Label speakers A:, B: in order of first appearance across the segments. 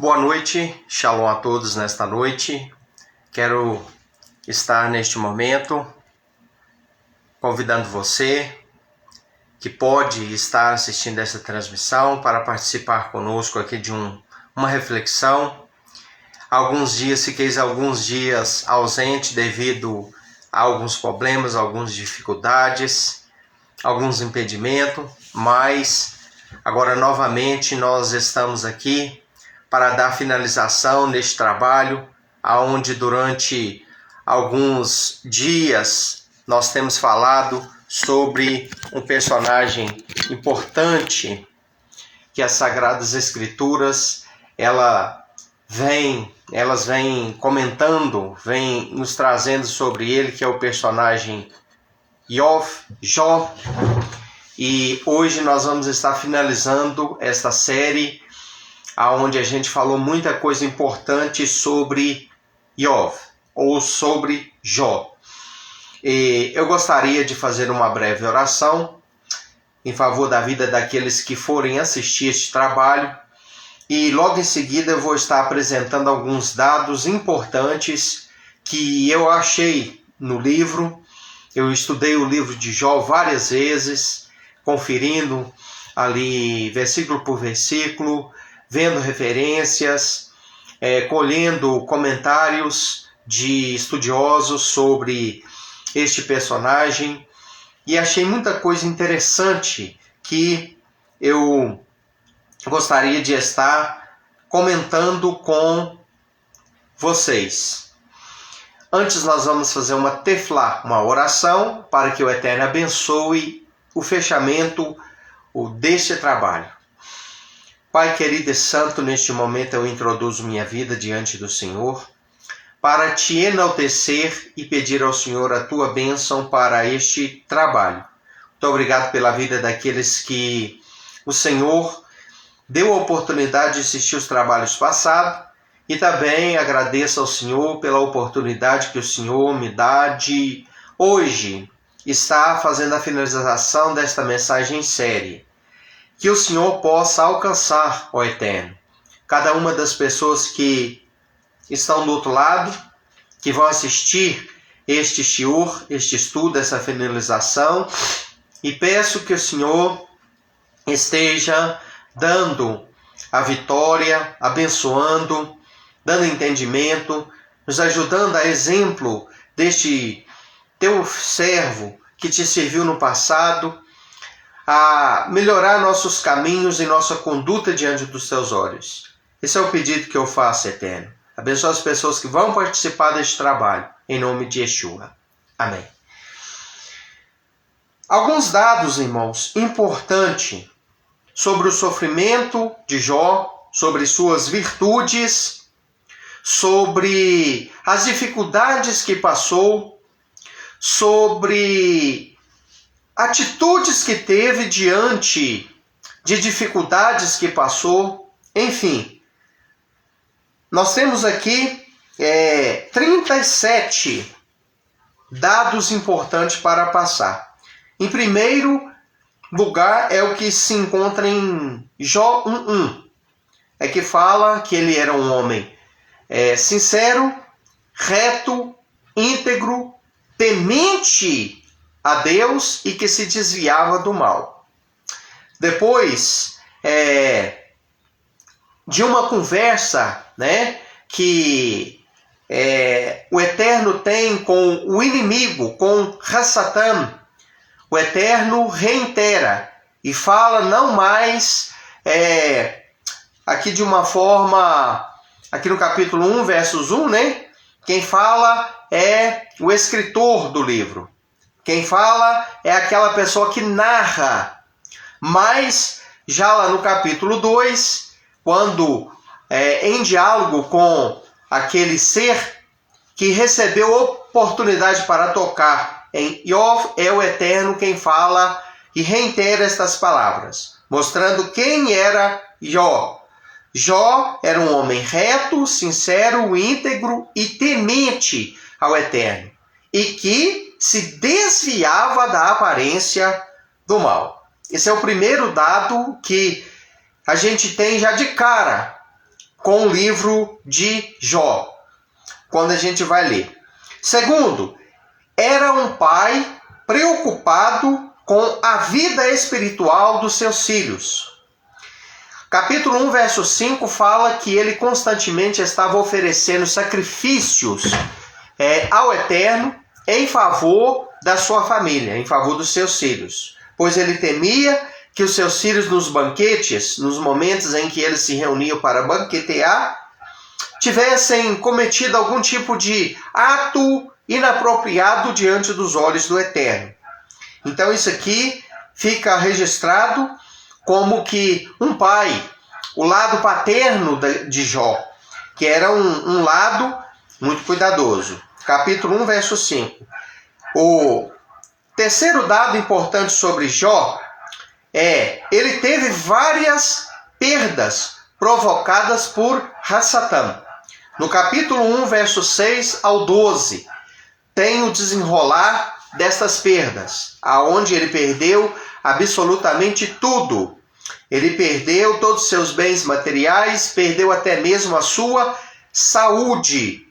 A: Boa noite, shalom a todos nesta noite. Quero estar neste momento convidando você que pode estar assistindo essa transmissão para participar conosco aqui de uma reflexão. Fiquei alguns dias ausente devido a alguns problemas, algumas dificuldades, alguns impedimentos, mas agora novamente nós estamos aqui para dar finalização neste trabalho, aonde durante alguns dias nós temos falado sobre um personagem importante que as Sagradas Escrituras elas vêm comentando, vêm nos trazendo sobre ele, que é o personagem Jó. E hoje nós vamos estar finalizando esta série onde a gente falou muita coisa importante sobre Jó, ou sobre Jó. E eu gostaria de fazer uma breve oração em favor da vida daqueles que forem assistir este trabalho. E logo em seguida eu vou estar apresentando alguns dados importantes que eu achei no livro. Eu estudei o livro de Jó várias vezes, conferindo ali versículo por versículo, vendo referências, colhendo comentários de estudiosos sobre este personagem, e achei muita coisa interessante que eu gostaria de estar comentando com vocês. Antes nós vamos fazer uma teflá, uma oração, para que o Eterno abençoe o fechamento deste trabalho. Pai querido e santo, neste momento eu introduzo minha vida diante do Senhor para te enaltecer e pedir ao Senhor a tua bênção para este trabalho. Muito obrigado pela vida daqueles que o Senhor deu a oportunidade de assistir os trabalhos passados, e também agradeço ao Senhor pela oportunidade que o Senhor me dá de hoje estar fazendo a finalização desta mensagem em série. Que o Senhor possa alcançar, ó Eterno, cada uma das pessoas que estão do outro lado, que vão assistir este shiur, este estudo, essa finalização, e peço que o Senhor esteja dando a vitória, abençoando, dando entendimento, nos ajudando a exemplo deste teu servo que te serviu no passado, a melhorar nossos caminhos e nossa conduta diante dos teus olhos. Esse é o pedido que eu faço, Eterno. Abençoa as pessoas que vão participar deste trabalho, em nome de Yeshua. Amém. Alguns dados, irmãos, importantes sobre o sofrimento de Jó, sobre suas virtudes, sobre as dificuldades que passou, sobre atitudes que teve diante de dificuldades que passou, enfim. Nós temos aqui 37 dados importantes para passar. Em primeiro lugar é o que se encontra em Jó 1:1. É que fala que ele era um homem sincero, reto, íntegro, temente a Deus e que se desviava do mal. Depois, de uma conversa, que o Eterno tem com o inimigo, com Hassatan, o Eterno reitera e fala não mais, aqui de uma forma, aqui no capítulo 1, versos 1, quem fala é o escritor do livro. Quem fala é aquela pessoa que narra. Mas, já lá no capítulo 2, quando em diálogo com aquele ser que recebeu oportunidade para tocar em Jó, é o Eterno quem fala e reitera estas palavras, mostrando quem era Jó. Jó era um homem reto, sincero, íntegro e temente ao Eterno, e que se desviava da aparência do mal. Esse é o primeiro dado que a gente tem já de cara com o livro de Jó, quando a gente vai ler. Segundo, era um pai preocupado com a vida espiritual dos seus filhos. Capítulo 1, verso 5 fala que ele constantemente estava oferecendo sacrifícios ao Eterno em favor da sua família, em favor dos seus filhos. Pois ele temia que os seus filhos nos banquetes, nos momentos em que eles se reuniam para banquetear, tivessem cometido algum tipo de ato inapropriado diante dos olhos do Eterno. Então isso aqui fica registrado como que um pai, o lado paterno de Jó, que era um lado muito cuidadoso. Capítulo 1, verso 5. O terceiro dado importante sobre Jó ele teve várias perdas provocadas por Hassatã. No capítulo 1, verso 6 ao 12, tem o desenrolar destas perdas, aonde ele perdeu absolutamente tudo. Ele perdeu todos os seus bens materiais, perdeu até mesmo a sua saúde.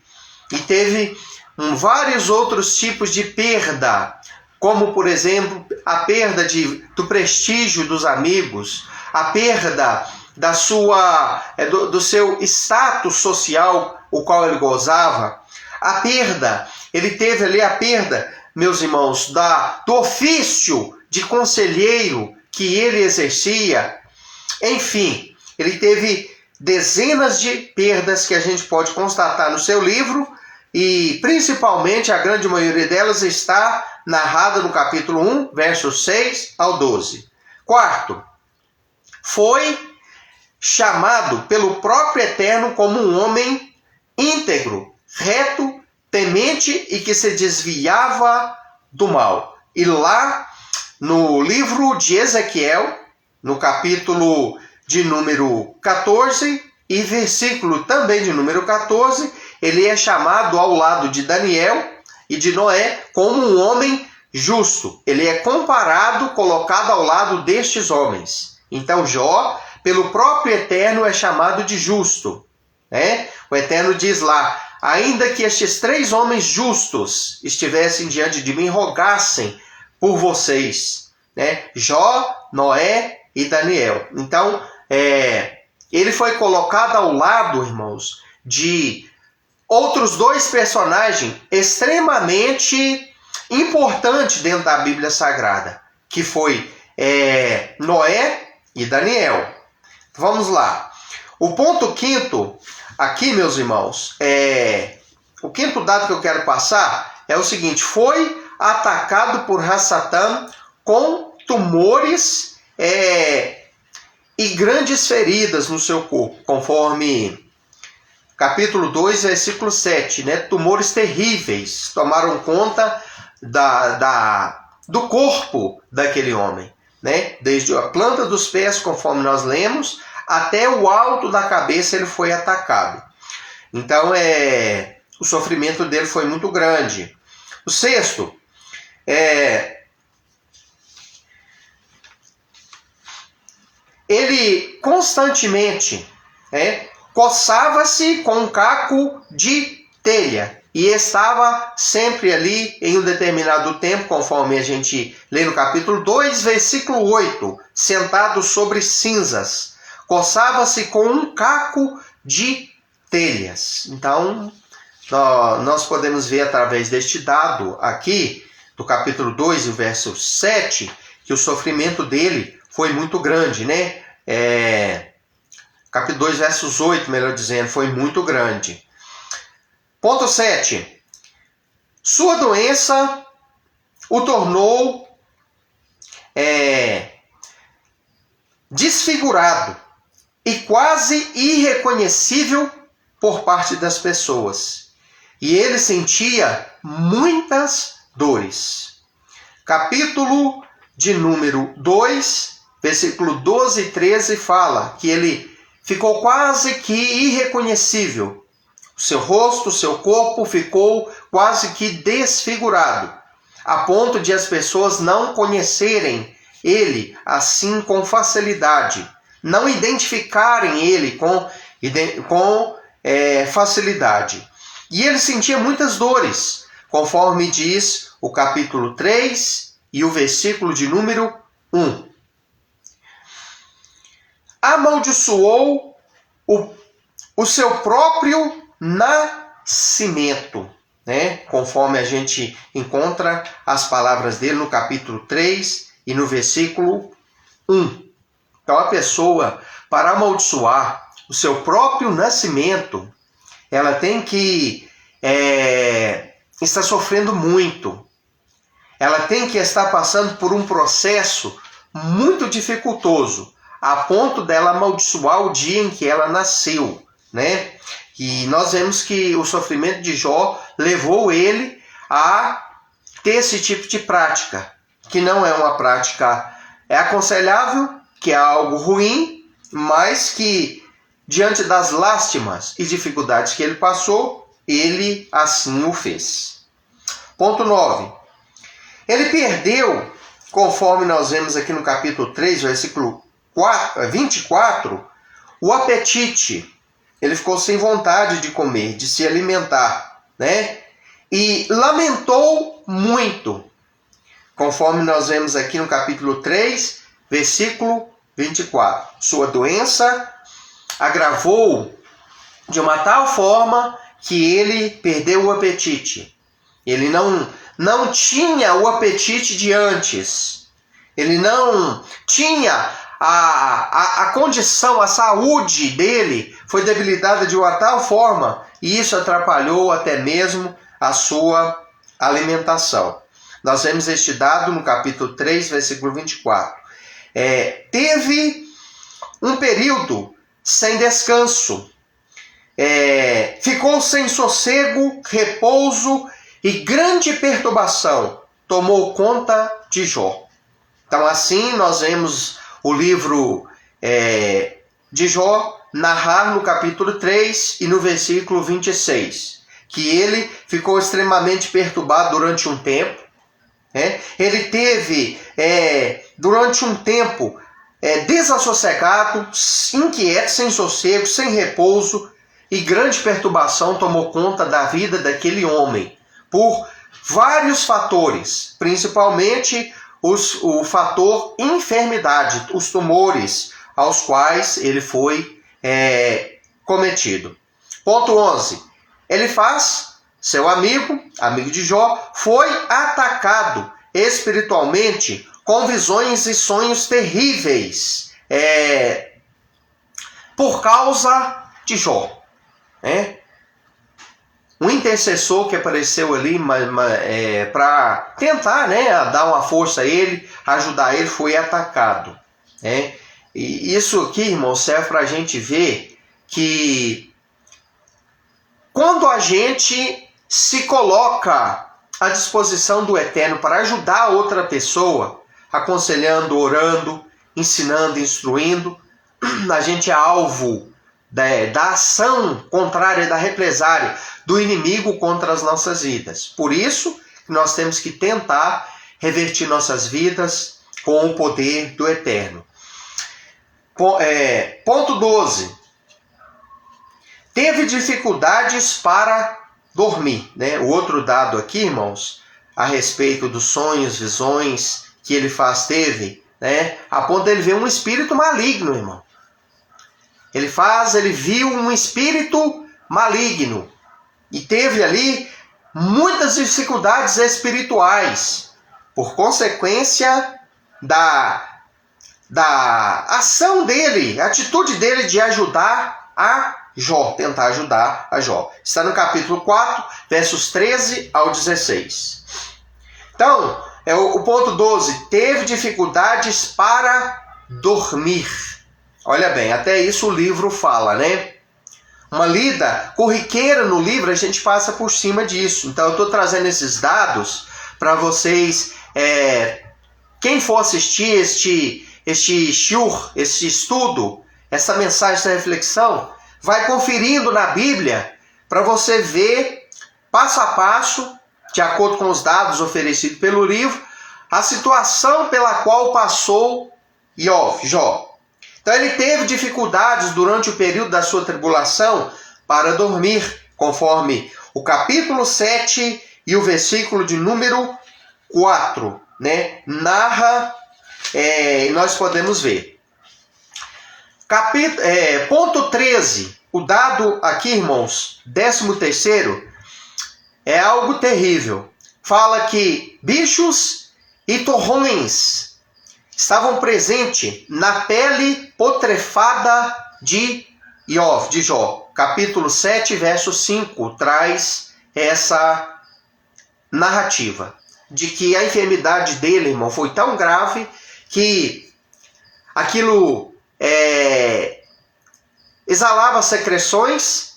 A: E teve vários outros tipos de perda, como, por exemplo, a perda do prestígio dos amigos, a perda do seu status social, o qual ele gozava, ele teve ali a perda, meus irmãos, do ofício de conselheiro que ele exercia. Enfim, ele teve dezenas de perdas que a gente pode constatar no seu livro, e principalmente a grande maioria delas está narrada no capítulo 1, versos 6 ao 12. Quarto, foi chamado pelo próprio Eterno como um homem íntegro, reto, temente e que se desviava do mal. E lá no livro de Ezequiel, no capítulo de número 14 e versículo também de número 14, ele é chamado ao lado de Daniel e de Noé como um homem justo. Ele é comparado, colocado ao lado destes homens. Então Jó, pelo próprio Eterno, é chamado de justo. O Eterno diz lá: ainda que estes 3 homens justos estivessem diante de mim, rogassem por vocês. Jó, Noé e Daniel. Então, ele foi colocado ao lado, irmãos, de outros 2 personagens extremamente importantes dentro da Bíblia Sagrada, que foi Noé e Daniel. Vamos lá. O ponto quinto, aqui, meus irmãos, o quinto dado que eu quero passar é o seguinte: foi atacado por Hassatã com tumores e grandes feridas no seu corpo, conforme capítulo 2, versículo 7, tumores terríveis tomaram conta do corpo daquele homem, desde a planta dos pés, conforme nós lemos, até o alto da cabeça ele foi atacado. Então, o sofrimento dele foi muito grande. O sexto, ele constantemente coçava-se com um caco de telha e estava sempre ali em um determinado tempo, conforme a gente lê no capítulo 2, versículo 8, sentado sobre cinzas. Coçava-se com um caco de telhas. Então, nós podemos ver através deste dado aqui, do capítulo 2, o verso 7, que o sofrimento dele foi muito grande, capítulo 2, versos 8, melhor dizendo, foi muito grande. Ponto 7. Sua doença o tornou desfigurado e quase irreconhecível por parte das pessoas. E ele sentia muitas dores. Capítulo de número 2, versículo 12 e 13 fala que ele ficou quase que irreconhecível. O seu rosto, o seu corpo ficou quase que desfigurado, a ponto de as pessoas não conhecerem ele assim com facilidade, não identificarem ele com com facilidade. E ele sentia muitas dores, conforme diz o capítulo 3 e o versículo de número 1. Amaldiçoou o seu próprio nascimento, né? Conforme a gente encontra as palavras dele no capítulo 3 e no versículo 1. Então a pessoa, para amaldiçoar o seu próprio nascimento, ela tem que estar sofrendo muito. Ela tem que estar passando por um processo muito dificultoso, a ponto dela amaldiçoar o dia em que ela nasceu, né? E nós vemos que o sofrimento de Jó levou ele a ter esse tipo de prática, que não é uma prática aconselhável, que é algo ruim, mas que, diante das lástimas e dificuldades que ele passou, ele assim o fez. Ponto 9. Ele perdeu, conforme nós vemos aqui no capítulo 3, versículo 24, o apetite. Ele ficou sem vontade de comer, de se alimentar, né? E lamentou muito, conforme nós vemos aqui no capítulo 3, versículo 24. Sua doença agravou de uma tal forma que ele perdeu o apetite. Ele não tinha o apetite de antes. Ele não tinha a condição, a saúde dele foi debilitada de uma tal forma, e isso atrapalhou até mesmo a sua alimentação. Nós vemos este dado no capítulo 3, versículo 24. Teve um período sem descanso, ficou sem sossego, repouso, e grande perturbação tomou conta de Jó. Então assim nós vemos o livro de Jó narrar no capítulo 3 e no versículo 26, que ele ficou extremamente perturbado durante um tempo. Ele teve, durante um tempo, desassossegado, inquieto, sem sossego, sem repouso, e grande perturbação tomou conta da vida daquele homem, por vários fatores, principalmente o fator enfermidade, os tumores aos quais ele foi cometido. Ponto 11. Elifaz, seu amigo de Jó, foi atacado espiritualmente com visões e sonhos terríveis por causa de Jó. Um intercessor que apareceu ali para tentar dar uma força a ele, ajudar ele, foi atacado. E isso aqui, irmão, serve para a gente ver que quando a gente se coloca à disposição do Eterno para ajudar outra pessoa, aconselhando, orando, ensinando, instruindo, a gente é alvo da ação contrária, da represária do inimigo contra as nossas vidas. Por isso, nós temos que tentar revertir nossas vidas com o poder do Eterno. Ponto 12. Teve dificuldades para dormir. O outro dado aqui, irmãos, a respeito dos sonhos, visões que Elifaz teve, a ponto de ele ver um espírito maligno, irmão. Ele viu um espírito maligno e teve ali muitas dificuldades espirituais por consequência da ação dele, a atitude dele de ajudar a Jó, tentar ajudar a Jó. Está no capítulo 4, versos 13 ao 16. Então, o ponto 12, teve dificuldades para dormir. Olha bem, até isso o livro fala, Uma lida corriqueira no livro, a gente passa por cima disso. Então eu estou trazendo esses dados para vocês, quem for assistir este shiur, este estudo, essa mensagem, essa reflexão, vai conferindo na Bíblia para você ver, passo a passo, de acordo com os dados oferecidos pelo livro, a situação pela qual passou Jó. Então ele teve dificuldades durante o período da sua tribulação para dormir, conforme o capítulo 7 e o versículo de número 4, né? Narra, nós podemos ver. Ponto 13, o dado aqui, irmãos, 13º, é algo terrível. Fala que bichos e torrões estavam presentes na pele putrefada de Jó. Capítulo 7, verso 5, traz essa narrativa de que a enfermidade dele, irmão, foi tão grave que aquilo exalava secreções,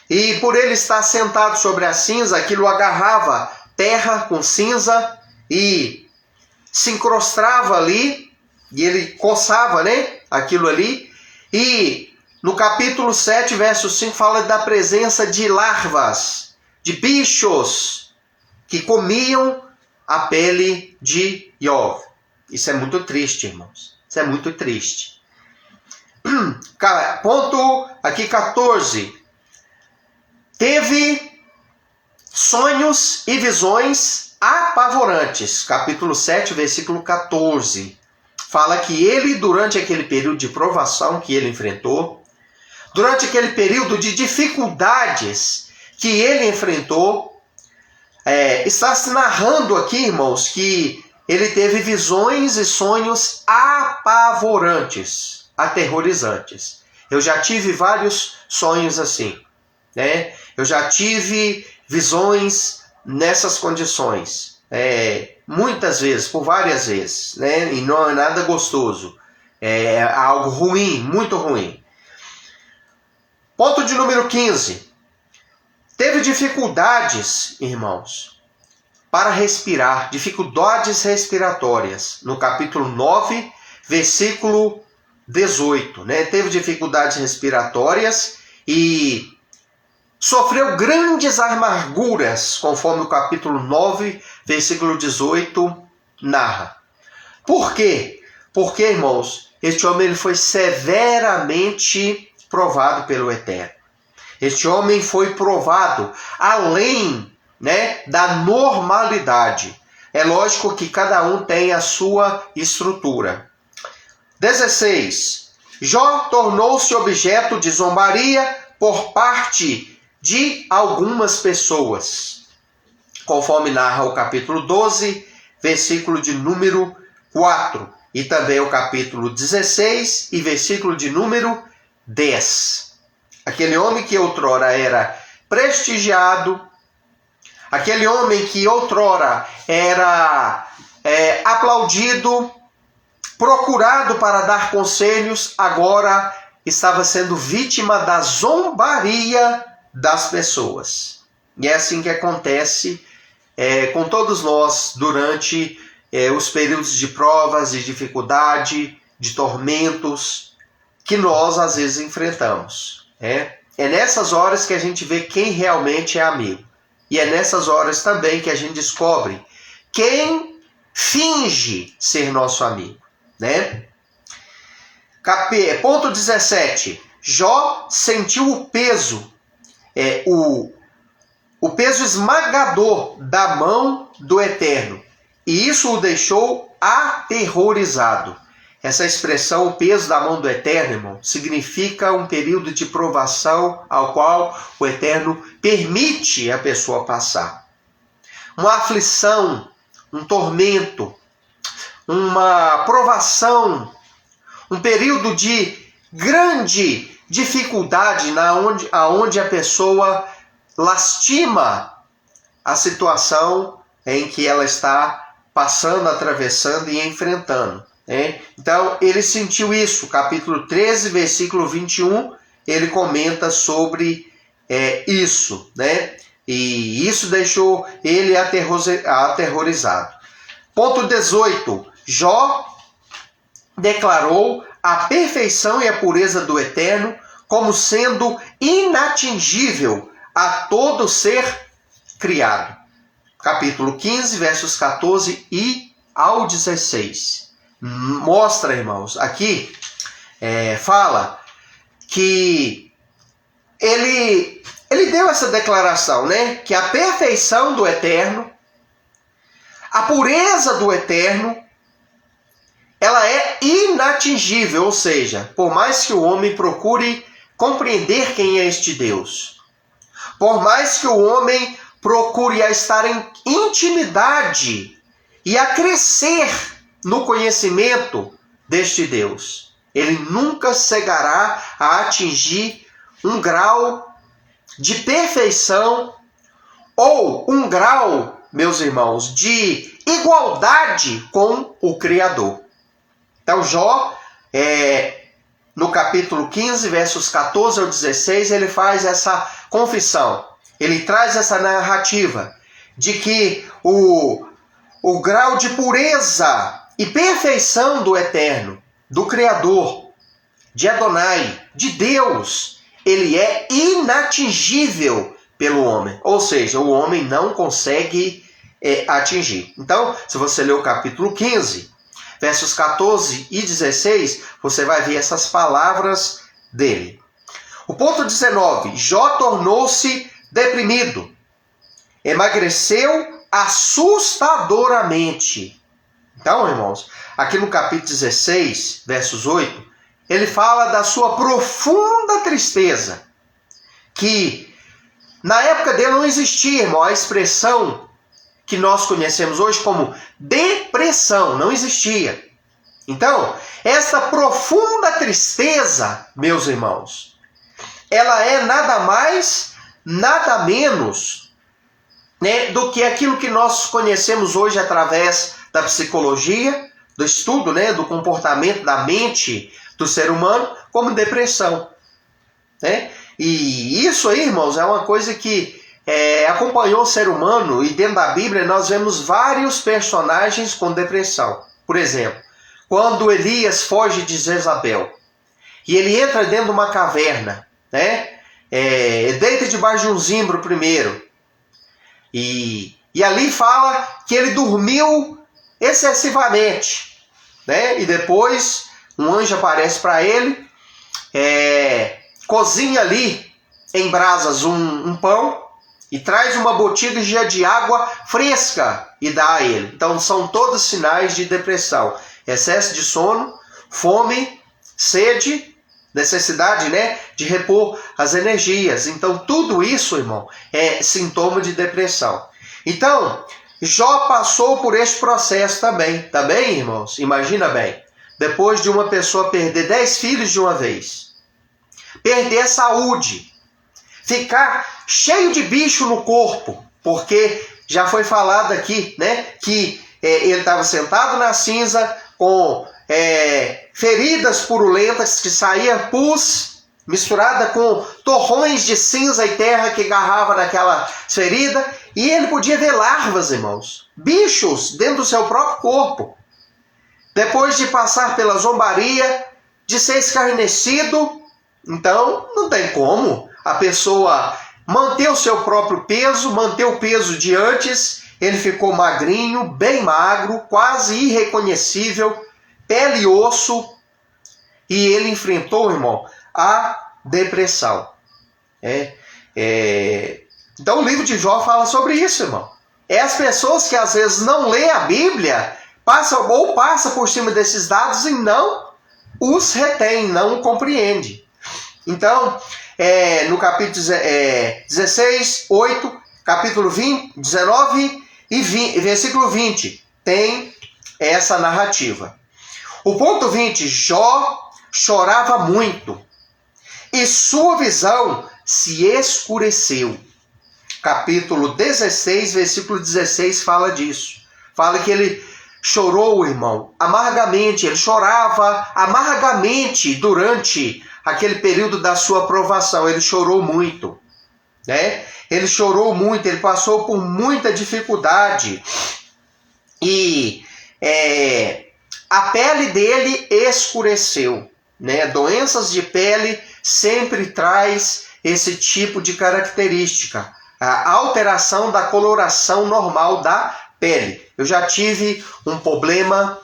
A: e por ele estar sentado sobre a cinza, aquilo agarrava terra com cinza e se encrostava ali, e ele coçava, né, aquilo ali. E no capítulo 7, verso 5, fala da presença de larvas, de bichos que comiam a pele de Jó. Isso é muito triste, irmãos. Isso é muito triste. Ponto aqui 14. Teve sonhos e visões apavorantes. Capítulo 7, versículo 14. Fala que ele, durante aquele período de provação que ele enfrentou, durante aquele período de dificuldades que ele enfrentou, está se narrando aqui, irmãos, que ele teve visões e sonhos apavorantes, aterrorizantes. Eu já tive vários sonhos assim, né? Eu já tive visões nessas condições, muitas vezes, por várias vezes, né? E não é nada gostoso, é algo ruim, muito ruim. Ponto de número 15. Teve dificuldades, irmãos, para respirar, dificuldades respiratórias, no capítulo 9, versículo 18, né? Teve dificuldades respiratórias e sofreu grandes amarguras, conforme o capítulo 9, versículo 18 narra. Por quê? Porque, irmãos, este homem ele foi severamente provado pelo Eterno. Este homem foi provado além, né, da normalidade. É lógico que cada um tem a sua estrutura. 16. Jó tornou-se objeto de zombaria por parte de algumas pessoas, conforme narra o capítulo 12, versículo de número 4, e também o capítulo 16 e versículo de número 10. Aquele homem que outrora era prestigiado, aquele homem que outrora era aplaudido, procurado para dar conselhos, agora estava sendo vítima da zombaria das pessoas. E é assim que acontece com todos nós durante os períodos de provas, de dificuldade, de tormentos que nós às vezes enfrentamos. É nessas horas que a gente vê quem realmente é amigo. E é nessas horas também que a gente descobre quem finge ser nosso amigo, né? Ponto 17. Jó sentiu o peso, o peso esmagador da mão do Eterno, e isso o deixou aterrorizado. Essa expressão, o peso da mão do Eterno, irmão, significa um período de provação ao qual o Eterno permite a pessoa passar. Uma aflição, um tormento, uma provação, um período de grande dificuldade aonde a pessoa lastima a situação em que ela está passando, atravessando e enfrentando. Então, ele sentiu isso. Capítulo 13, versículo 21, ele comenta sobre isso, né? E isso deixou ele aterrorizado. Ponto 18. Jó declarou a perfeição e a pureza do Eterno como sendo inatingível a todo ser criado. Capítulo 15, versos 14 e ao 16. Mostra, irmãos, aqui fala que ele deu essa declaração, né? Que a perfeição do Eterno, a pureza do Eterno, ela é inatingível, ou seja, por mais que o homem procure compreender quem é este Deus, por mais que o homem procure a estar em intimidade e a crescer no conhecimento deste Deus, ele nunca chegará a atingir um grau de perfeição ou um grau, meus irmãos, de igualdade com o Criador. Então, Jó, no capítulo 15, versos 14 ao 16, ele faz essa confissão. Ele traz essa narrativa de que o grau de pureza e perfeição do Eterno, do Criador, de Adonai, de Deus, ele é inatingível pelo homem. Ou seja, o homem não consegue atingir. Então, se você ler o capítulo 15, versos 14 e 16, você vai ver essas palavras dele. O ponto 19, Jó tornou-se deprimido, emagreceu assustadoramente. Então, irmãos, aqui no capítulo 16, versos 8, ele fala da sua profunda tristeza, que na época dele não existia, irmão, a expressão que nós conhecemos hoje como depressão, não existia. Então, essa profunda tristeza, meus irmãos, ela é nada mais, nada menos, né, do que aquilo que nós conhecemos hoje através da psicologia, do estudo, né, do comportamento da mente do ser humano, como depressão. Né? E isso aí, irmãos, é uma coisa que acompanhou o ser humano, e dentro da Bíblia nós vemos vários personagens com depressão. Por exemplo, quando Elias foge de Jezabel e ele entra dentro de uma caverna, né? Deita debaixo de um zimbro primeiro, e ali fala que ele dormiu excessivamente, né? E depois um anjo aparece para ele, cozinha ali em brasas um pão e traz uma botija de água fresca e dá a ele. Então são todos sinais de depressão: excesso de sono, fome, sede, necessidade, né, de repor as energias. Então tudo isso, irmão, é sintoma de depressão. Então Jó passou por este processo também. Tá bem, irmãos? Imagina bem, depois de uma pessoa perder 10 filhos de uma vez, perder a saúde, ficar cheio de bicho no corpo, porque já foi falado aqui, né, que ele estava sentado na cinza com feridas purulentas que saía pus misturada com torrões de cinza e terra que agarrava naquela ferida, e ele podia ver larvas, irmãos, bichos dentro do seu próprio corpo. Depois de passar pela zombaria, de ser escarnecido, então não tem como a pessoa manter o seu próprio peso, manter o peso de antes. Ele ficou magrinho, bem magro, quase irreconhecível, pele e osso, e ele enfrentou, irmão, a depressão. Então o livro de Jó fala sobre isso, irmão. As pessoas que às vezes não lêem a Bíblia, passam por cima desses dados e não os retém, não compreende. Então, no capítulo 16, 8, capítulo 20, 19 e versículo 20, tem essa narrativa. O ponto 20, Jó chorava muito e sua visão se escureceu. Capítulo 16, versículo 16 fala disso. Fala que ele chorou, irmão, amargamente. Ele chorava amargamente durante aquele período da sua provação. Ele chorou muito, né? Ele chorou muito, ele passou por muita dificuldade. E a pele dele escureceu, né? Doenças de pele sempre traz esse tipo de característica, a alteração da coloração normal da pele. Eu já tive um problema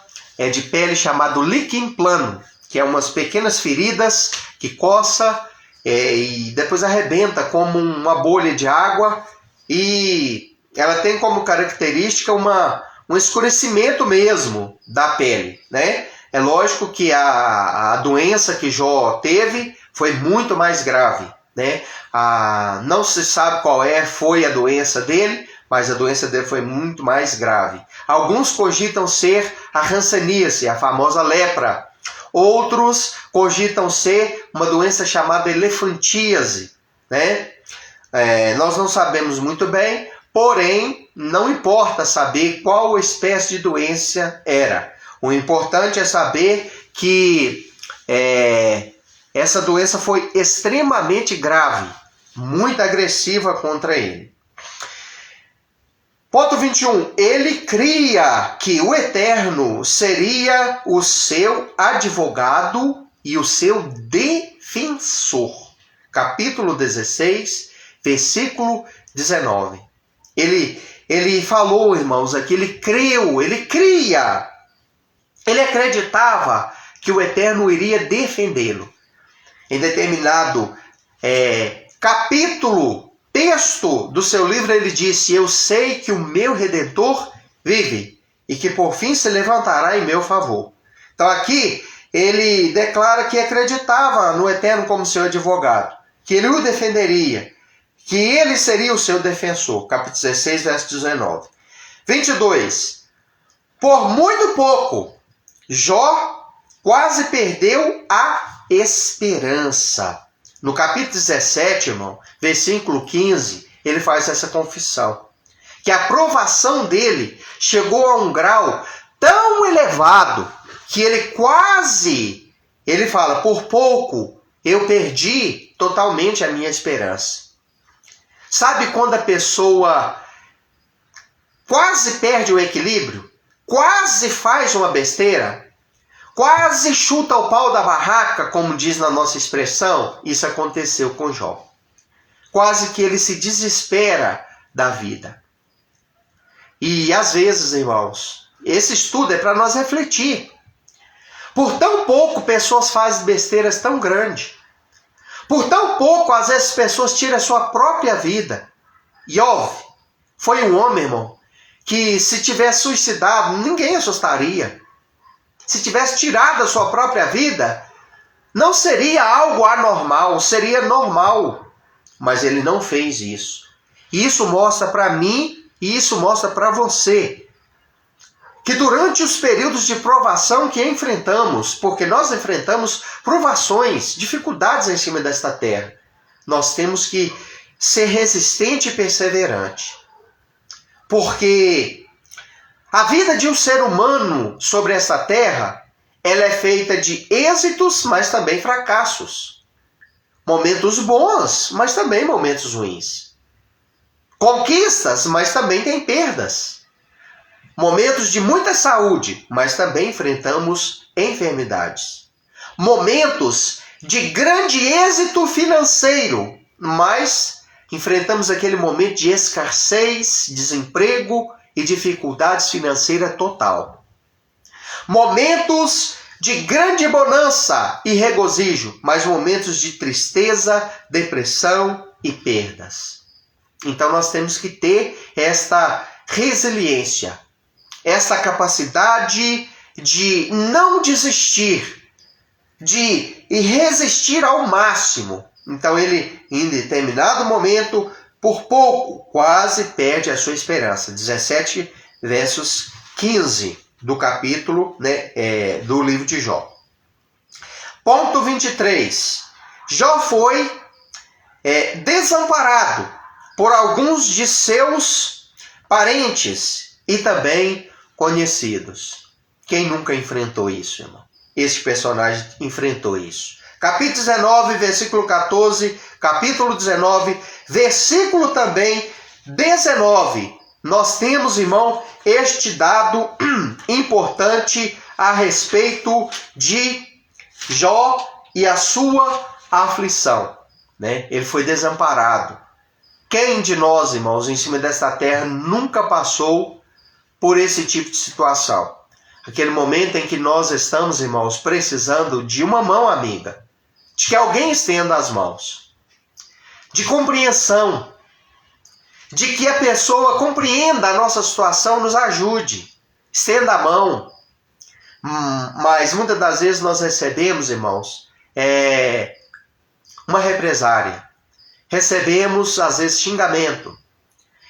A: de pele chamado líquen plano, que é umas pequenas feridas que coça e depois arrebenta como uma bolha de água, e ela tem como característica um escurecimento mesmo da pele, né? É lógico que a doença que Jó teve foi muito mais grave, né? Não se sabe qual foi a doença dele, mas a doença dele foi muito mais grave. Alguns cogitam ser a hanseníase, a famosa lepra. Outros cogitam ser uma doença chamada elefantíase, né? Nós não sabemos muito bem, porém, não importa saber qual espécie de doença era. O importante é saber que essa doença foi extremamente grave, muito agressiva contra ele. Ponto 21. Ele cria que o Eterno seria o seu advogado e o seu defensor. Capítulo 16, versículo 19. Ele falou, irmãos, aqui, ele creu, ele cria. Ele acreditava que o Eterno iria defendê-lo. Em determinado capítulo, texto do seu livro, ele disse: eu sei que o meu Redentor vive e que por fim se levantará em meu favor. Então aqui ele declara que acreditava no Eterno como seu advogado, que ele o defenderia, que ele seria o seu defensor. Capítulo 16, verso 19. 22. Por muito pouco, Jó quase perdeu a esperança. No capítulo 17, irmão, versículo 15, ele faz essa confissão. Que a provação dele chegou a um grau tão elevado que ele fala, por pouco eu perdi totalmente a minha esperança. Sabe quando a pessoa quase perde o equilíbrio? Quase faz uma besteira? Quase chuta o pau da barraca, como diz na nossa expressão? Isso aconteceu com Jó. Quase que ele se desespera da vida. E às vezes, irmãos, esse estudo é para nós refletir. Por tão pouco, pessoas fazem besteiras tão grandes. Por tão pouco, às vezes, pessoas tiram a sua própria vida. Iov foi um homem, irmão, que se tivesse suicidado, ninguém assustaria. Se tivesse tirado a sua própria vida, não seria algo anormal, seria normal. Mas ele não fez isso. E isso mostra para mim e isso mostra para você que durante os períodos de provação que enfrentamos, porque nós enfrentamos provações, dificuldades em cima desta terra, nós temos que ser resistente e perseverante. Porque a vida de um ser humano sobre essa terra, ela é feita de êxitos, mas também fracassos. Momentos bons, mas também momentos ruins. Conquistas, mas também tem perdas. Momentos de muita saúde, mas também enfrentamos enfermidades. Momentos de grande êxito financeiro, mas enfrentamos aquele momento de escassez, desemprego e dificuldades financeiras total. Momentos de grande bonança e regozijo, mas momentos de tristeza, depressão e perdas. Então nós temos que ter esta resiliência, essa capacidade de não desistir, de resistir ao máximo. Então ele, em determinado momento, por pouco, quase perde a sua esperança. 17 versos 15 do capítulo, do livro de Jó. Ponto 23. Jó foi desamparado por alguns de seus parentes e também conhecidos. Quem nunca enfrentou isso, irmão? Este personagem enfrentou isso. Capítulo 19, versículo 14, capítulo 19, versículo também 19. Nós temos, irmão, este dado importante a respeito de Jó e a sua aflição. Ele foi desamparado. Quem de nós, irmãos, em cima desta terra, nunca passou por esse tipo de situação? Aquele momento em que nós estamos, irmãos, precisando de uma mão amiga, de que alguém estenda as mãos, de compreensão, de que a pessoa compreenda a nossa situação, nos ajude, estenda a mão. Mas muitas das vezes nós recebemos, irmãos, uma represária. Recebemos, às vezes, xingamento.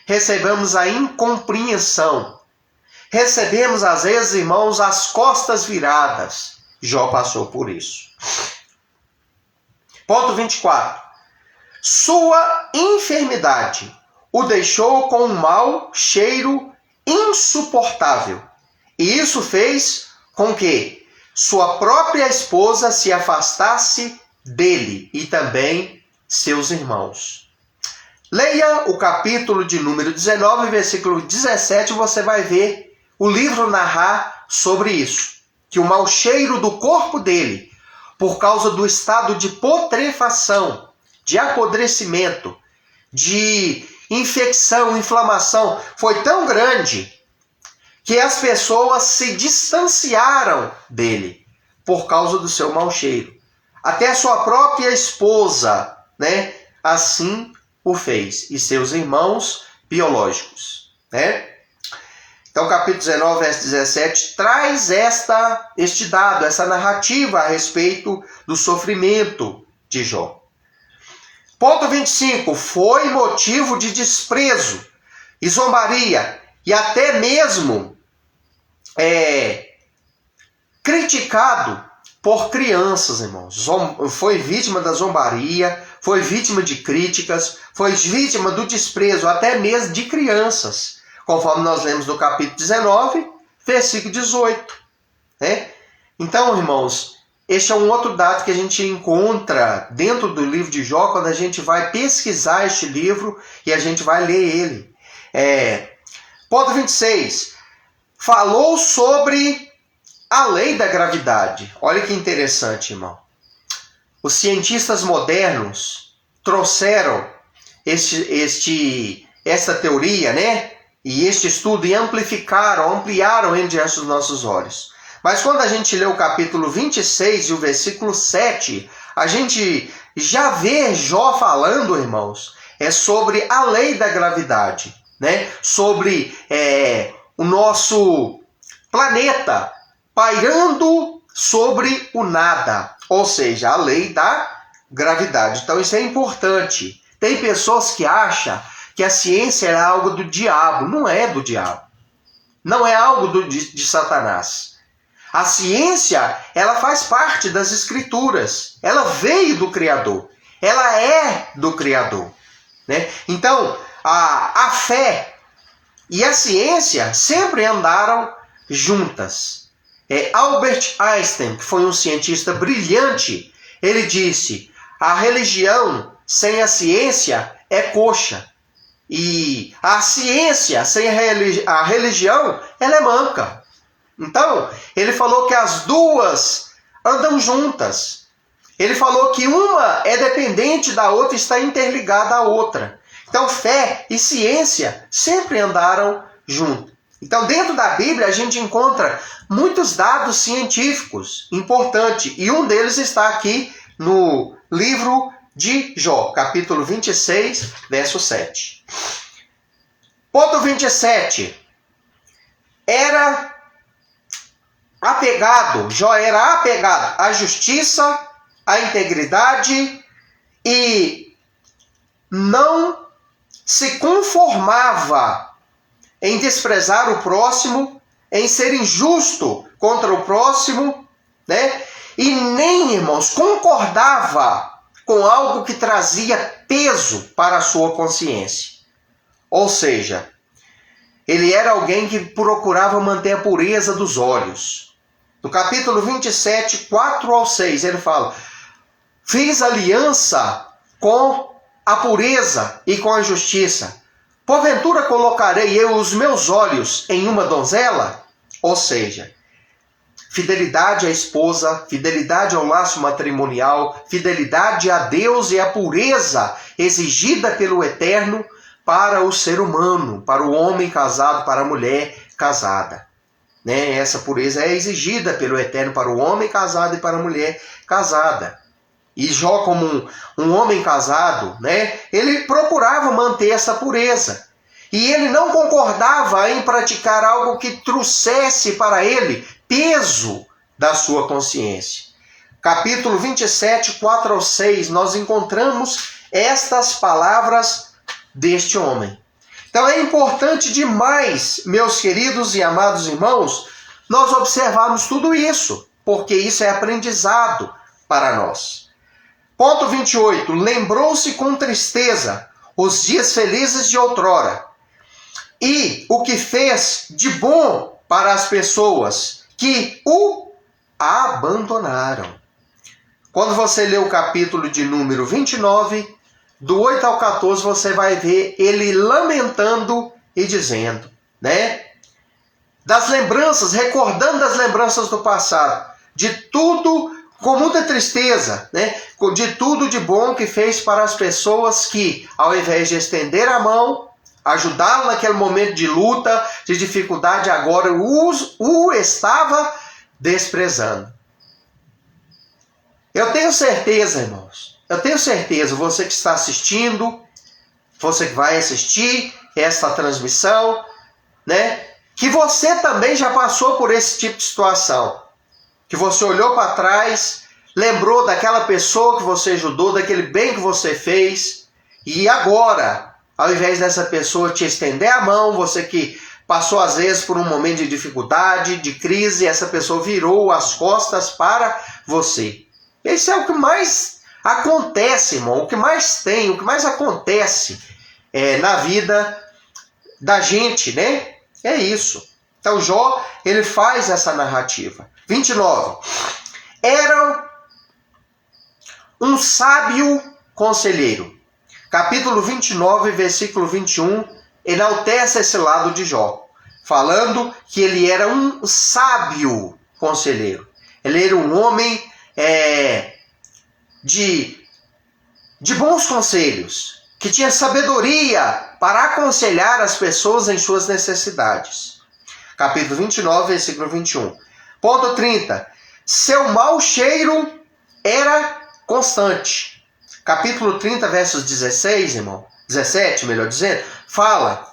A: Recebemos a incompreensão. Recebemos, às vezes, irmãos, as costas viradas. Jó passou por isso. Ponto 24. Sua enfermidade o deixou com um mau cheiro insuportável. E isso fez com que sua própria esposa se afastasse dele e também seus irmãos. Leia o capítulo de número 19, versículo 17, você vai ver o livro narrar sobre isso. Que o mau cheiro do corpo dele, por causa do estado de putrefação, de apodrecimento, de infecção, inflamação, foi tão grande que as pessoas se distanciaram dele por causa do seu mau cheiro. Até sua própria esposa, né, assim o fez, e seus irmãos biológicos, né? Então, capítulo 19, verso 17, traz este dado, essa narrativa a respeito do sofrimento de Jó. Ponto 25, foi motivo de desprezo e zombaria, e até mesmo criticado por crianças, irmãos. Foi vítima da zombaria, foi vítima de críticas, foi vítima do desprezo, até mesmo de crianças, conforme nós lemos no capítulo 19, versículo 18. Né? Então, irmãos, este é um outro dado que a gente encontra dentro do livro de Jó, quando a gente vai pesquisar este livro e a gente vai ler ele. Ponto 26. Falou sobre a lei da gravidade. Olha que interessante, irmão. Os cientistas modernos trouxeram esta teoria, né? E este estudo e ampliaram ele diante dos nossos olhos. Mas quando a gente lê o capítulo 26 e o versículo 7, a gente já vê Jó falando, irmãos, sobre a lei da gravidade, né? Sobre o nosso planeta pairando sobre o nada, ou seja, a lei da gravidade. Então isso é importante. Tem pessoas que acham que a ciência é algo do diabo. Não é do diabo. Não é algo de Satanás. A ciência, ela faz parte das Escrituras. Ela veio do Criador. Ela é do Criador. Né? Então, a fé e a ciência sempre andaram juntas. Albert Einstein, que foi um cientista brilhante, ele disse: a religião sem a ciência é coxa. E a ciência sem a religião, ela é manca. Então, ele falou que as duas andam juntas. Ele falou que uma é dependente da outra e está interligada à outra. Então, fé e ciência sempre andaram juntas. Então, dentro da Bíblia, a gente encontra muitos dados científicos importantes. E um deles está aqui no livro de Jó, capítulo 26, verso 7. Ponto 27. Jó era apegado à justiça, à integridade e não se conformava em desprezar o próximo, em ser injusto contra o próximo, né? E nem, irmãos, concordava com algo que trazia peso para a sua consciência. Ou seja, ele era alguém que procurava manter a pureza dos olhos. No capítulo 27, 4 ao 6, ele fala: fiz aliança com a pureza e com a justiça. Porventura colocarei eu os meus olhos em uma donzela? Ou seja, fidelidade à esposa, fidelidade ao laço matrimonial, fidelidade a Deus e a pureza exigida pelo Eterno para o ser humano, para o homem casado, para a mulher casada. né? Essa pureza é exigida pelo Eterno para o homem casado e para a mulher casada. E Jó, como um homem casado, né, ele procurava manter essa pureza. E ele não concordava em praticar algo que trouxesse para ele peso da sua consciência. Capítulo 27, 4 ao 6, nós encontramos estas palavras deste homem. Então é importante demais, meus queridos e amados irmãos, nós observarmos tudo isso, porque isso é aprendizado para nós. Ponto 28. Lembrou-se com tristeza os dias felizes de outrora, e o que fez de bom para as pessoas que o abandonaram. Quando você lê o capítulo de número 29, do 8 ao 14, você vai ver ele lamentando e dizendo, né? Das lembranças, recordando das lembranças do passado, de tudo com muita tristeza, né? De tudo de bom que fez para as pessoas que, ao invés de estender a mão, ajudá-lo naquele momento de luta, de dificuldade, agora o estava desprezando. Eu tenho certeza, irmãos, eu tenho certeza, você que está assistindo, você que vai assistir esta transmissão, né? Que você também já passou por esse tipo de situação. Que você olhou para trás, lembrou daquela pessoa que você ajudou, daquele bem que você fez, e agora, ao invés dessa pessoa te estender a mão, você que passou às vezes por um momento de dificuldade, de crise, essa pessoa virou as costas para você. Esse é o que mais acontece, irmão, o que mais tem, o que mais acontece na vida da gente, né? É isso. Então Jó, ele faz essa narrativa. 29. Era um sábio conselheiro. Capítulo 29, versículo 21, enaltece esse lado de Jó, falando que ele era um sábio conselheiro. Ele era um homem de bons conselhos, que tinha sabedoria para aconselhar as pessoas em suas necessidades. Capítulo 29, versículo 21. Ponto 30. Seu mau cheiro era constante. Capítulo 30, versos 16, irmão, 17, melhor dizendo, fala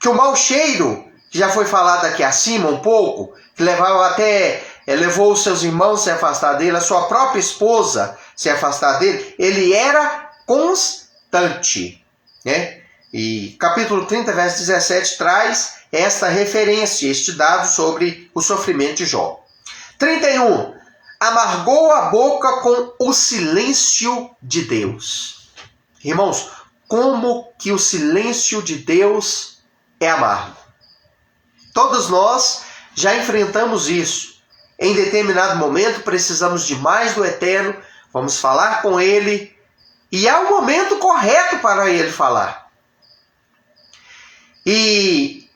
A: que o mau cheiro, que já foi falado aqui acima um pouco, que levou os seus irmãos a se afastar dele, a sua própria esposa se afastar dele, ele era constante, né? E capítulo 30, verso 17 traz esta referência, este dado sobre o sofrimento de Jó. 31. Amargou a boca com o silêncio de Deus. Irmãos, como que o silêncio de Deus é amargo? Todos nós já enfrentamos isso. Em determinado momento precisamos de mais do Eterno, vamos falar com Ele, e há um momento correto para Ele falar. E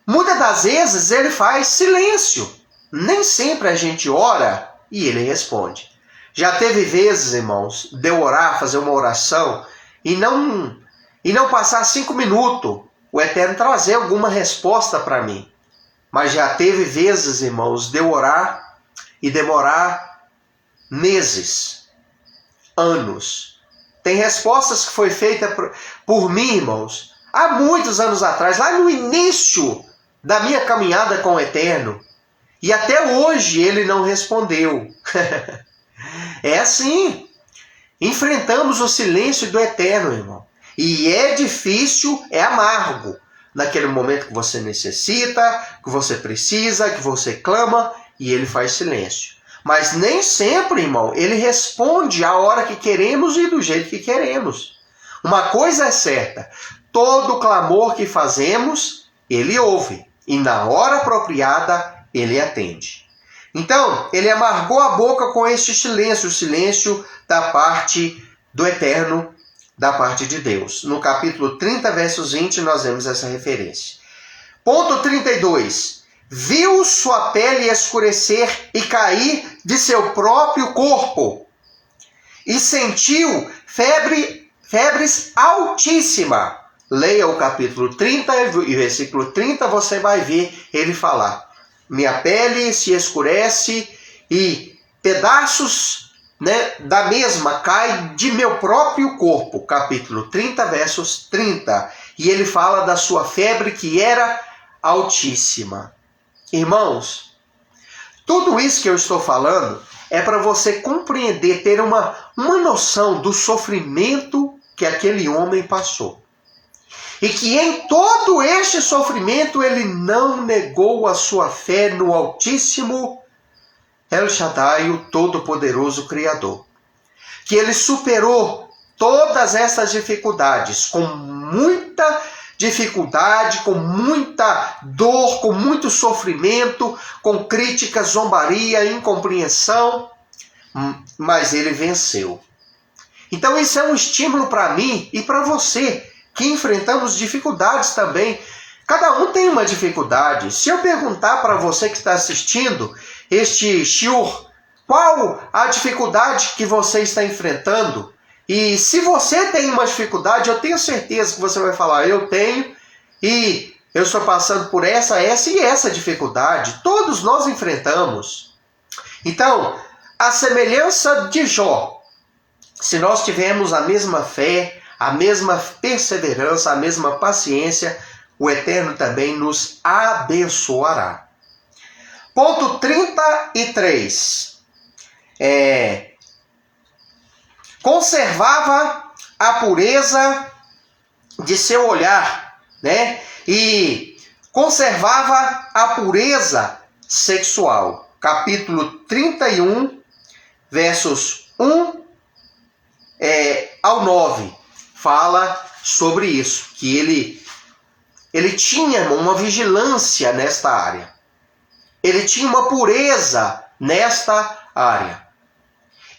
A: muitas das vezes Ele faz silêncio. Nem sempre a gente ora e Ele responde. Já teve vezes, irmãos, de eu orar, fazer uma oração e não passar 5 minutos, o Eterno trazer alguma resposta para mim. Mas já teve vezes, irmãos, de eu orar e demorar meses, anos. Tem respostas que foi feita por mim, irmãos, há muitos anos atrás, lá no início da minha caminhada com o Eterno. E até hoje ele não respondeu. É assim. Enfrentamos o silêncio do Eterno, irmão. E é difícil, é amargo. Naquele momento que você necessita, que você precisa, que você clama, e ele faz silêncio. Mas nem sempre, irmão, ele responde a hora que queremos e do jeito que queremos. Uma coisa é certa, todo clamor que fazemos, ele ouve. E na hora apropriada, ele atende. Então, ele amargou a boca com este silêncio, o silêncio da parte do Eterno, da parte de Deus. No capítulo 30, versos 20, nós vemos essa referência. Ponto 32. Viu sua pele escurecer e cair de seu próprio corpo, e sentiu febres altíssima. Leia o capítulo 30 e versículo 30, você vai ver ele falar. minha pele se escurece e pedaços, né, da mesma caem de meu próprio corpo. Capítulo 30, versos 30. E ele fala da sua febre que era altíssima. Irmãos, tudo isso que eu estou falando é para você compreender, ter uma noção do sofrimento que aquele homem passou. E que em todo este sofrimento ele não negou a sua fé no Altíssimo El Shaddai, o Todo-Poderoso Criador. Que ele superou todas essas dificuldades com muita dificuldade, com muita dor, com muito sofrimento, com crítica, zombaria, incompreensão, mas ele venceu. Então isso é um estímulo para mim e para você, que enfrentamos dificuldades também. Cada um tem uma dificuldade. Se eu perguntar para você que está assistindo este shiur, qual a dificuldade que você está enfrentando? E se você tem uma dificuldade, eu tenho certeza que você vai falar, eu tenho, e eu estou passando por essa e essa dificuldade. Todos nós enfrentamos. Então, a semelhança de Jó, se nós tivermos a mesma fé, a mesma perseverança, a mesma paciência, o Eterno também nos abençoará. Ponto 33. Conservava a pureza de seu olhar, né? E conservava a pureza sexual. Capítulo 31, versos 1 ao 9. Fala sobre isso, que ele tinha uma vigilância nesta área. Ele tinha uma pureza nesta área.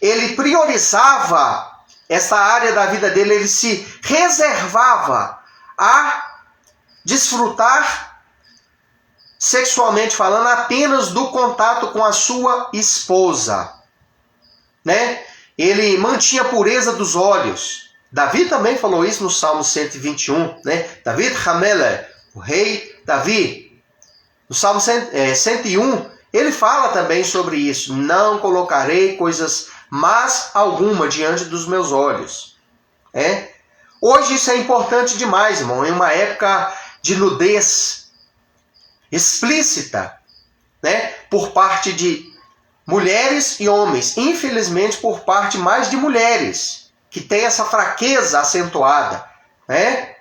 A: Ele priorizava essa área da vida dele, ele se reservava a desfrutar, sexualmente falando, apenas do contato com a sua esposa, né? Ele mantinha a pureza dos olhos. Davi também falou isso no Salmo 121, né? David Hamele, o rei Davi, no Salmo 101, ele fala também sobre isso. Não colocarei coisas más alguma diante dos meus olhos. Hoje isso é importante demais, irmão. Em uma época de nudez explícita, né? Por parte de mulheres e homens. Infelizmente, por parte mais de mulheres, que tem essa fraqueza acentuada, né?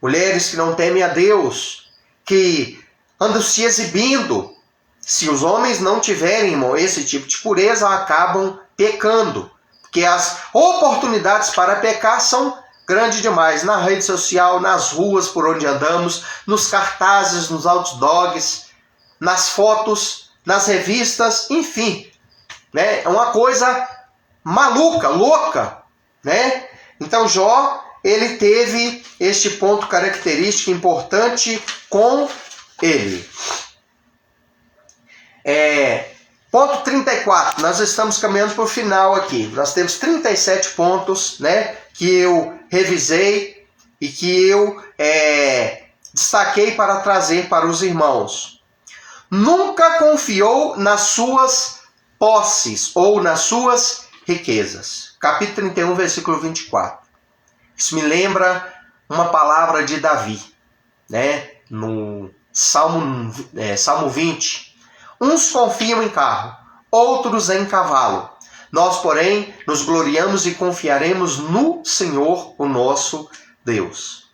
A: Mulheres que não temem a Deus, que andam se exibindo. Se os homens não tiverem, irmão, esse tipo de pureza, acabam pecando. Porque as oportunidades para pecar são grandes demais. Na rede social, nas ruas por onde andamos, nos cartazes, nos outdoors, nas fotos, nas revistas, enfim. Né? É uma coisa maluca, louca. Né? Então Jó, ele teve este ponto característico importante com ele. Ponto 34, nós estamos caminhando para o final aqui. Nós temos 37 pontos, né, que eu revisei e que eu destaquei para trazer para os irmãos. Nunca confiou nas suas posses ou nas suas riquezas. Capítulo 31, versículo 24. Isso me lembra uma palavra de Davi, né, no Salmo 20. Uns confiam em carro, outros em cavalo. Nós, porém, nos gloriamos e confiaremos no Senhor, o nosso Deus.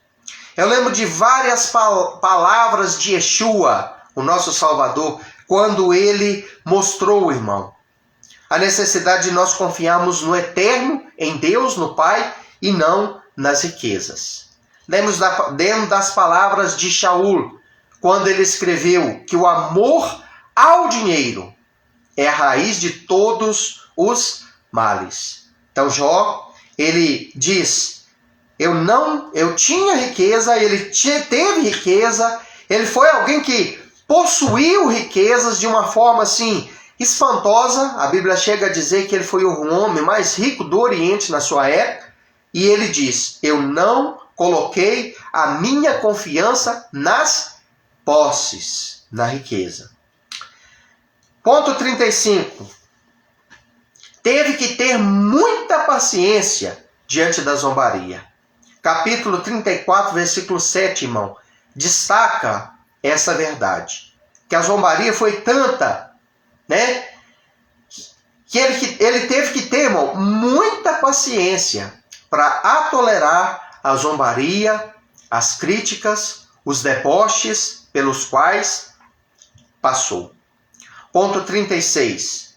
A: Eu lembro de várias palavras de Yeshua, o nosso Salvador, quando ele mostrou, irmão, a necessidade de nós confiarmos no Eterno, em Deus, no Pai, e não nas riquezas. Lembro das palavras de Shaul, quando ele escreveu que o amor ao dinheiro é a raiz de todos os males. Então Jó, ele diz, eu tinha riqueza, ele teve riqueza, ele foi alguém que possuiu riquezas de uma forma assim espantosa. A Bíblia chega a dizer que ele foi o homem mais rico do Oriente na sua época, e ele diz, eu não coloquei a minha confiança nas posses, na riqueza. Ponto 35. Teve que ter muita paciência diante da zombaria. Capítulo 34, versículo 7, irmão, destaca essa verdade. Que a zombaria foi tanta, né? Que ele teve que ter, irmão, muita paciência para atolerar a zombaria, as críticas, os deboches pelos quais passou. Ponto 36.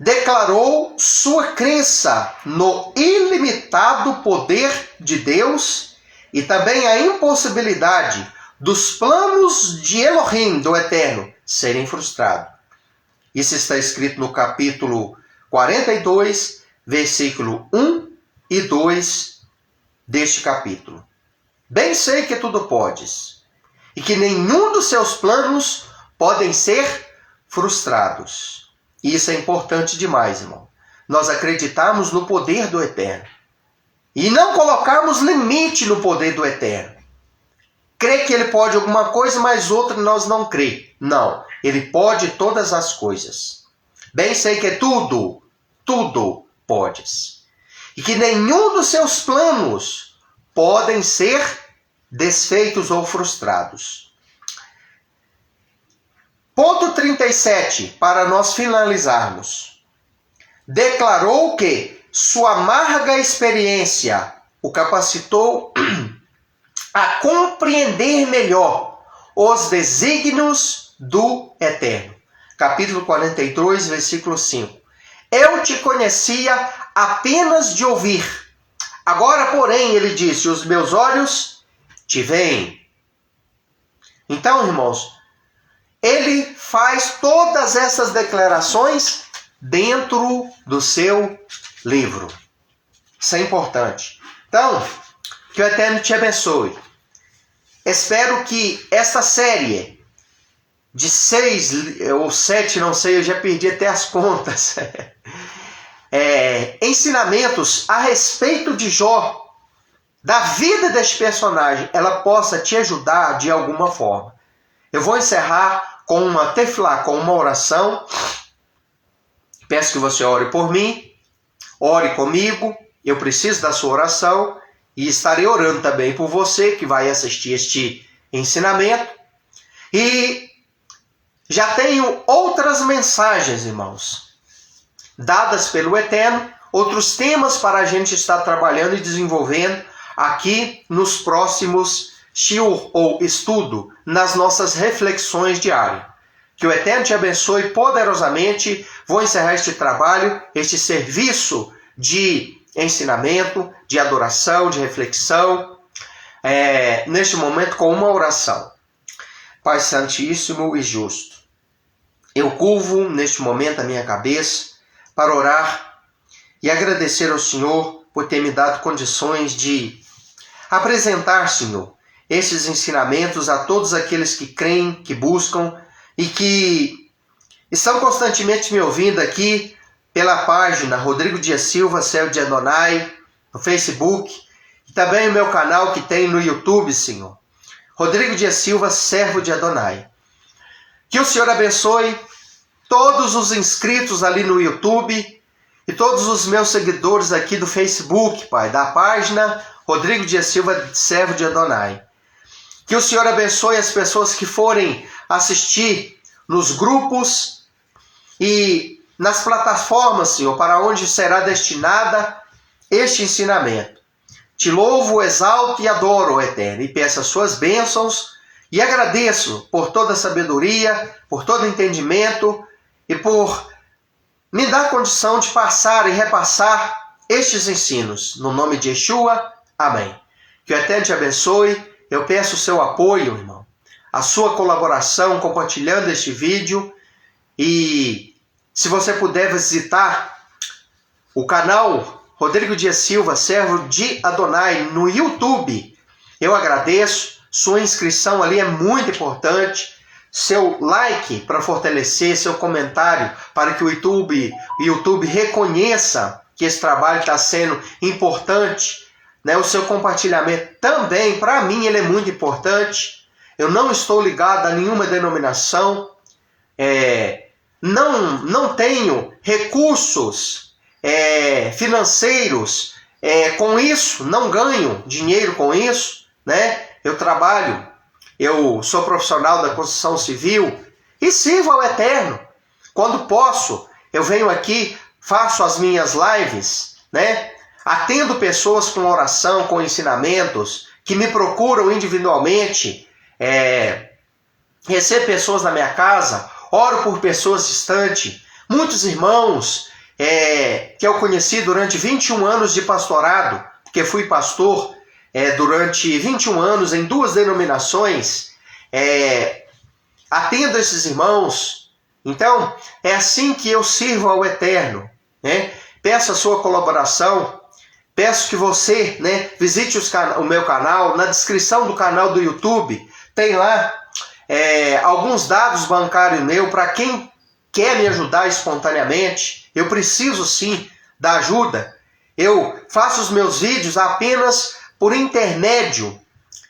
A: Declarou sua crença no ilimitado poder de Deus e também a impossibilidade dos planos de Elohim, do Eterno, serem frustrados. Isso está escrito no capítulo 42, versículo 1 e 2 deste capítulo. Bem sei que tudo podes, e que nenhum dos seus planos podem ser frustrados. E isso é importante demais, irmão. Nós acreditamos no poder do Eterno. E não colocarmos limite no poder do Eterno. Crer que ele pode alguma coisa, mas outra nós não crê. Não, ele pode todas as coisas. Bem sei que tudo podes. E que nenhum dos seus planos podem ser desfeitos ou frustrados. Ponto 37, para nós finalizarmos. Declarou que sua amarga experiência o capacitou a compreender melhor os desígnios do Eterno. Capítulo 42, versículo 5. Eu te conhecia apenas de ouvir. Agora, porém, ele disse, os meus olhos te veem. Então, irmãos, ele faz todas essas declarações dentro do seu livro. Isso é importante. Então, que o Eterno te abençoe. Espero que esta série de 6 ou 7, não sei, eu já perdi até as contas, ensinamentos a respeito de Jó, da vida deste personagem, ela possa te ajudar de alguma forma. Eu vou encerrar com uma tefilá, com uma oração. Peço que você ore por mim, ore comigo, eu preciso da sua oração. E estarei orando também por você que vai assistir este ensinamento. E já tenho outras mensagens, irmãos, dadas pelo Eterno, outros temas para a gente estar trabalhando e desenvolvendo aqui nos próximos shiur ou estudo, nas nossas reflexões diárias. Que o Eterno te abençoe poderosamente. Vou encerrar este trabalho, este serviço de ensinamento, de adoração, de reflexão, neste momento com uma oração. Pai Santíssimo e Justo, eu curvo neste momento a minha cabeça para orar e agradecer ao Senhor por ter me dado condições de apresentar, Senhor, estes ensinamentos a todos aqueles que creem, que buscam e que estão constantemente me ouvindo aqui pela página Rodrigo Dias Silva, Servo de Adonai, no Facebook, e também o meu canal que tem no YouTube, Senhor. Rodrigo Dias Silva, Servo de Adonai. Que o Senhor abençoe todos os inscritos ali no YouTube e todos os meus seguidores aqui do Facebook, Pai, da página Rodrigo Dias Silva, Servo de Adonai. Que o Senhor abençoe as pessoas que forem assistir nos grupos e nas plataformas, Senhor, para onde será destinada este ensinamento. Te louvo, exalto e adoro, Eterno, e peço as suas bênçãos e agradeço por toda a sabedoria, por todo entendimento e por me dar condição de passar e repassar estes ensinos. No nome de Yeshua, amém. Que o Eterno te abençoe. Eu peço o seu apoio, irmão, a sua colaboração compartilhando este vídeo e se você puder visitar o canal Rodrigo Dias Silva, Servo de Adonai, no YouTube, eu agradeço. Sua inscrição ali é muito importante. Seu like para fortalecer, seu comentário para que o YouTube reconheça que esse trabalho está sendo importante. Né? O seu compartilhamento também, para mim, ele é muito importante. Eu não estou ligado a nenhuma denominação. não tenho recursos financeiros com isso, não ganho dinheiro com isso, né? Eu trabalho, eu sou profissional da construção civil e sirvo ao Eterno. Quando posso, eu venho aqui, faço as minhas lives, né? Atendo pessoas com oração, com ensinamentos, que me procuram individualmente, recebo pessoas na minha casa, oro por pessoas distantes, muitos irmãos que eu conheci durante 21 anos de pastorado, porque fui pastor durante 21 anos em 2 denominações, atendo esses irmãos. Então, é assim que eu sirvo ao Eterno, né? Peço a sua colaboração, peço que você, né, visite o meu canal. Na descrição do canal do YouTube tem lá alguns dados bancários meus para quem quer me ajudar espontaneamente. Eu preciso sim da ajuda. Eu faço os meus vídeos apenas por intermédio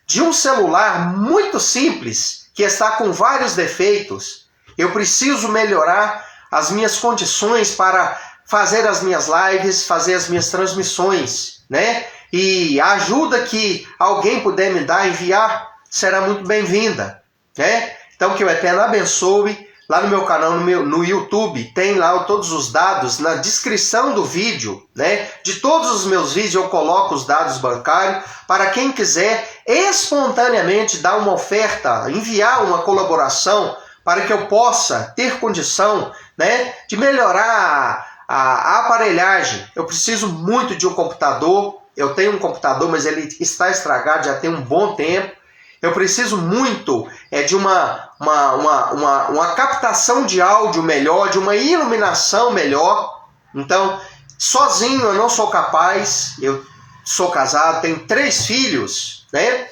A: de um celular muito simples, que está com vários defeitos. Eu preciso melhorar as minhas condições para fazer as minhas lives, fazer as minhas transmissões, né? E a ajuda que alguém puder me dar, enviar, será muito bem-vinda, né? Então que o Eterno abençoe. Lá no meu canal, no YouTube, tem lá todos os dados, na descrição do vídeo, né? De todos os meus vídeos eu coloco os dados bancários para quem quiser espontaneamente dar uma oferta, enviar uma colaboração para que eu possa ter condição, né, de melhorar a aparelhagem. Eu preciso muito de um computador. Eu tenho um computador, mas ele está estragado já tem um bom tempo. Eu preciso muito de uma captação de áudio melhor, de uma iluminação melhor. Então, sozinho eu não sou capaz. Eu sou casado, tenho 3 filhos, né?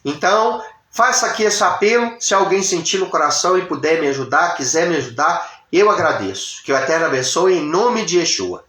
A: Então, faça aqui esse apelo. Se alguém sentir no coração e puder me ajudar, quiser me ajudar, eu agradeço. Que o Eterno abençoe em nome de Yeshua.